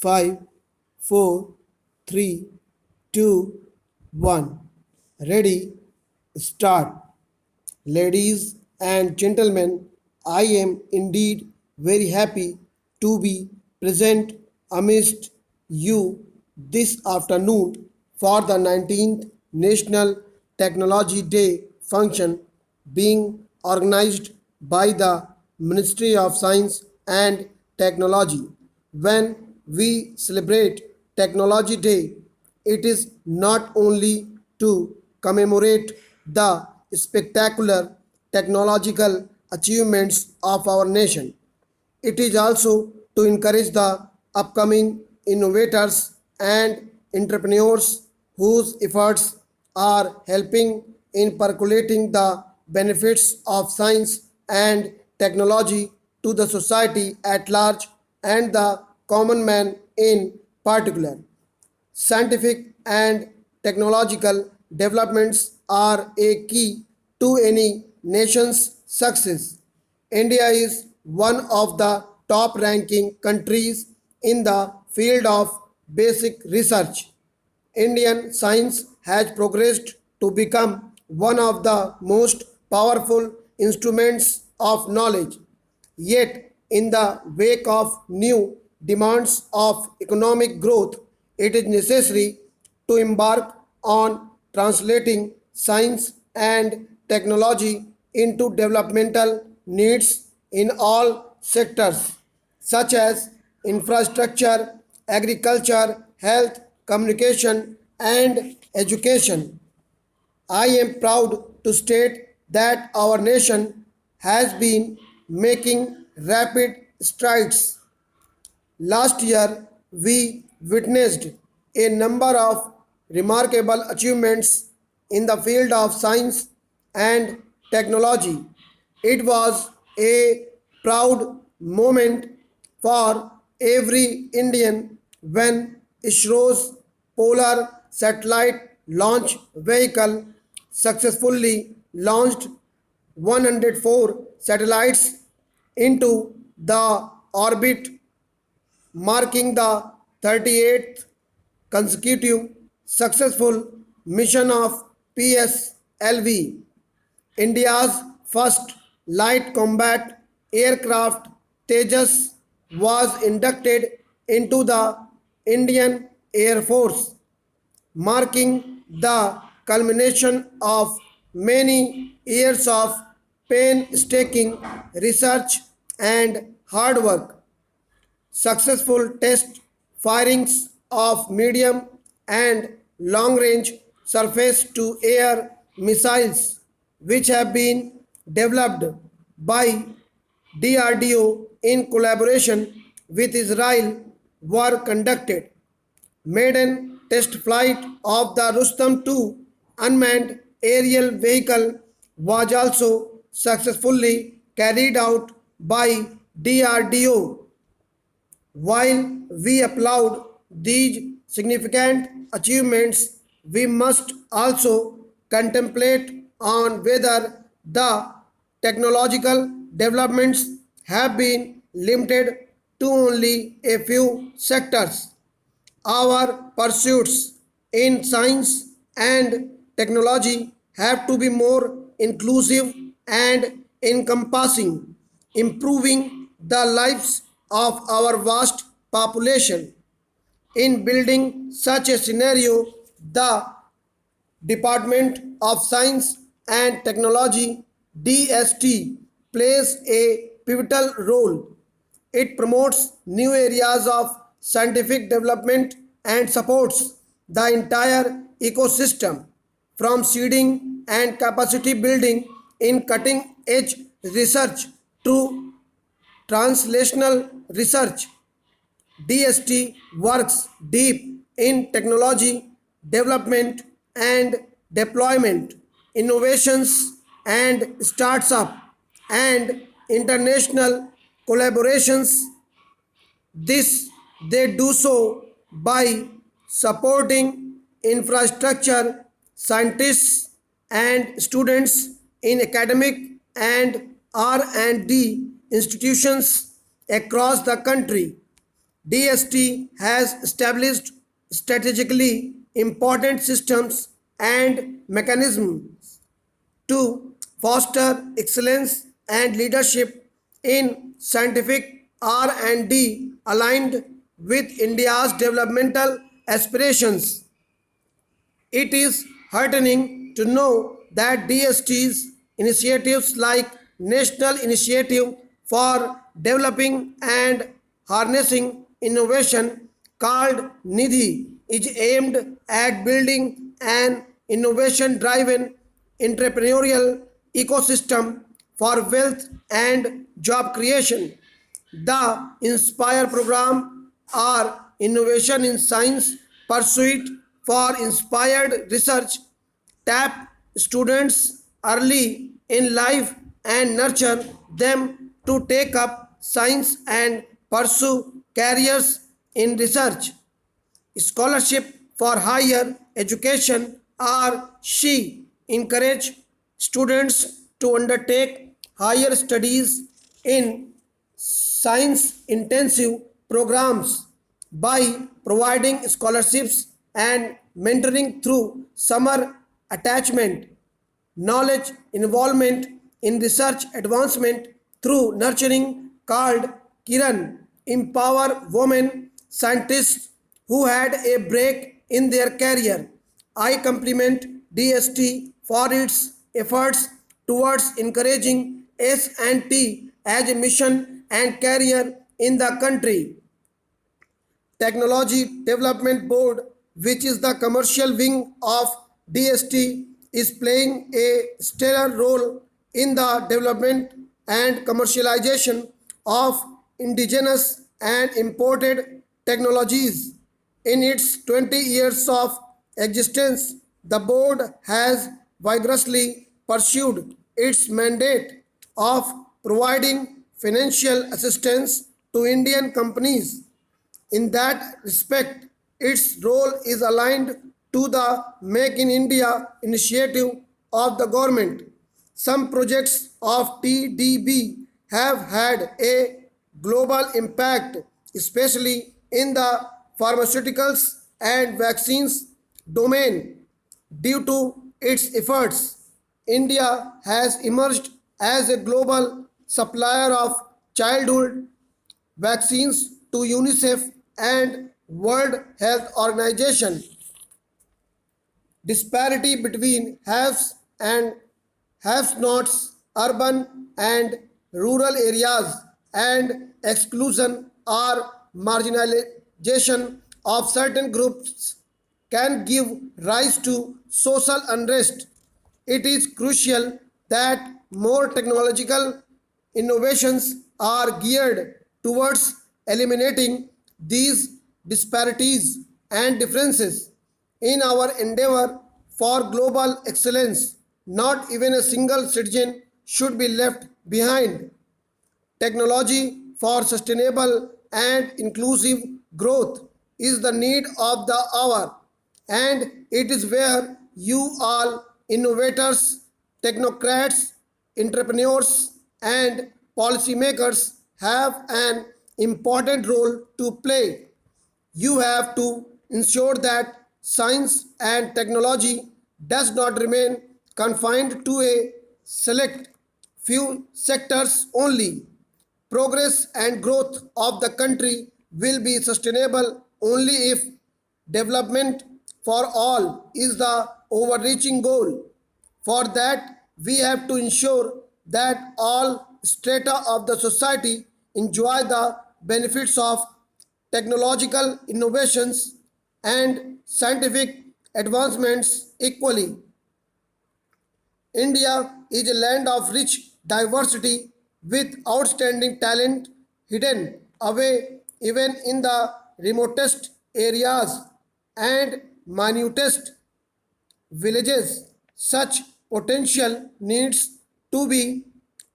5, 4, 3, 2, 1. Ready? Start. Ladies and gentlemen, I am indeed very happy to be present amidst you this afternoon for the 19th National Technology Day function being organized by the Ministry of Science and Technology. When we celebrate Technology Day, it is not only to commemorate the spectacular technological achievements of our nation, it is also to encourage the upcoming innovators and entrepreneurs whose efforts are helping in percolating the benefits of science and technology to the society at large and the common man in particular. Scientific and technological developments are a key to any nation's success. India is one of the top ranking countries in the field of basic research. Indian science has progressed to become one of the most powerful instruments of knowledge. Yet, in the wake of new demands of economic growth, it is necessary to embark on translating science and technology into developmental needs in all sectors, such as infrastructure, agriculture, health, communication, and education. I am proud to state that our nation has been making rapid strides. Last year, we witnessed a number of remarkable achievements in the field of science and technology. It was a proud moment for every Indian when ISRO's Polar Satellite Launch Vehicle successfully launched 104 satellites into the orbit, marking the 38th consecutive successful mission of PSLV. India's first light combat aircraft Tejas was inducted into the Indian Air Force, marking the culmination of many years of painstaking research and hard work. Successful test firings of medium and long range surface to air missiles, which have been developed by DRDO in collaboration with Israel, were conducted. Maiden test flight of the Rustam 2 unmanned aerial vehicle was also successfully carried out by DRDO. While we applaud these significant achievements, we must also contemplate on whether the technological developments have been limited to only a few sectors. Our pursuits in science and technology have to be more inclusive and encompassing, improving the lives of our vast population. In building such a scenario, the Department of Science and Technology DST plays a pivotal role. It promotes new areas of scientific development and supports the entire ecosystem from seeding and capacity building in cutting edge research to translational research. DST works deep in technology development and deployment, innovations and startup and international collaborations. This they do so by supporting infrastructure, scientists and students in academic and R&D institutions across the country. DST has established strategically important systems and mechanisms to foster excellence and leadership in scientific R&D aligned with India's developmental aspirations. It is heartening to know that DST's initiatives like National Initiative for Developing and Harnessing Innovation called Nidhi is aimed at building an innovation driven entrepreneurial ecosystem for wealth and job creation. The Inspire program or Innovation in Science Pursuit for Inspired Research tap students early in life and nurture them to take up science and pursue careers in research. Scholarship for higher education or she encourage students to undertake higher studies in science intensive programs by providing scholarships and mentoring through summer attachment, knowledge involvement in research advancement through nurturing called Kiran, empower women scientists who had a break in their career. I compliment DST for its efforts towards encouraging S&T as a mission and career in the country. Technology Development Board, which is the commercial wing of DST, is playing a stellar role in the development and commercialization of indigenous and imported technologies. In its 20 years of existence, the board has vigorously pursued its mandate of providing financial assistance to Indian companies. In that respect, its role is aligned to the Make in India initiative of the government. Some projects of TDB have had a global impact, especially in the pharmaceuticals and vaccines domain. Due to its efforts, India has emerged as a global supplier of childhood vaccines to UNICEF and World Health Organization. Disparity between haves and have-nots, urban and rural areas, and exclusion or marginalization of certain groups can give rise to social unrest. It is crucial that more technological innovations are geared towards eliminating these disparities and differences. In our endeavor for global excellence, not even a single citizen should be left behind. Technology for sustainable and inclusive growth is the need of the hour, and it is where you all innovators, technocrats, entrepreneurs, and policymakers have an important role to play. You have to ensure that science and technology does not remain confined to a select few sectors only. Progress and growth of the country will be sustainable only if development for all is the overreaching goal. For that, we have to ensure that all strata of the society enjoy the benefits of technological innovations and scientific advancements equally. India is a land of rich diversity with outstanding talent hidden away even in the remotest areas and minutest villages. Such potential needs to be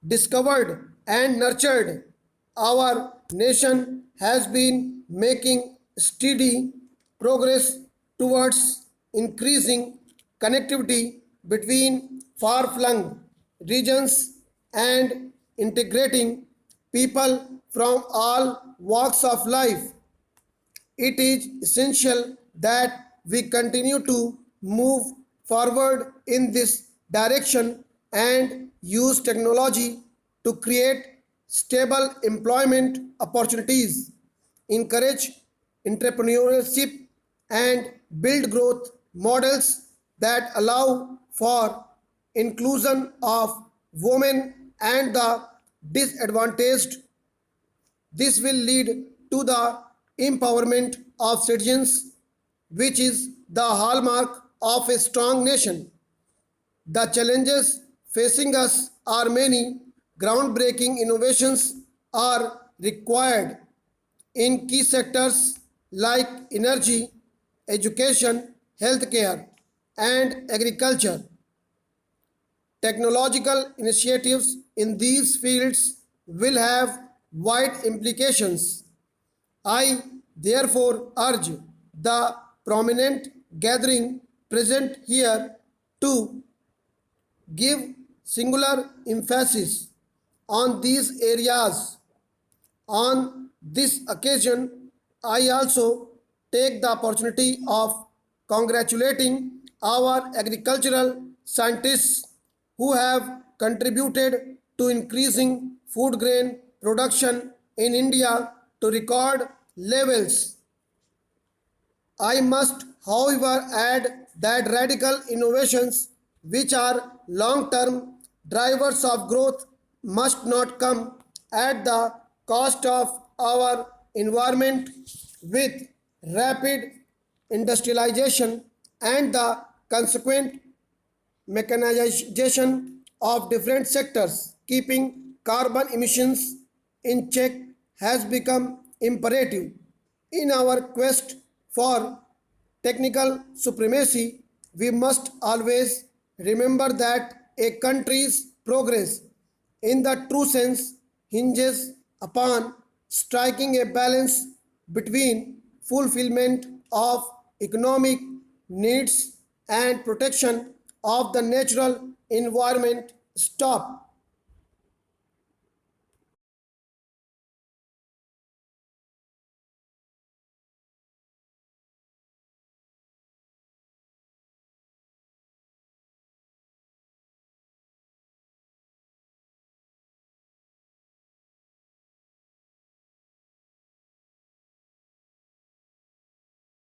discovered and nurtured. Our nation has been making steady progress towards increasing connectivity between far flung regions and integrating people from all walks of life. It is essential that we continue to move forward in this direction and use technology to create stable employment opportunities, encourage entrepreneurship, and build growth models that allow for inclusion of women and the disadvantaged. This will lead to the empowerment of citizens, which is the hallmark of a strong nation. The challenges facing us are many. Groundbreaking innovations are required in key sectors like energy, education, healthcare, and agriculture. Technological initiatives in these fields will have wide implications. I therefore urge the prominent gathering present here to give singular emphasis on these areas. On this occasion, I also take the opportunity of congratulating our agricultural scientists who have contributed to increasing food grain production in India to record levels. I must, however, add that radical innovations, which are long term drivers of growth, must not come at the cost of our environment. With rapid industrialization and the consequent mechanization of different sectors, keeping carbon emissions in check has become imperative. In our quest for technical supremacy, we must always remember that a country's progress, in the true sense, hinges upon striking a balance between fulfillment of economic needs and protection of the natural environment. Stop.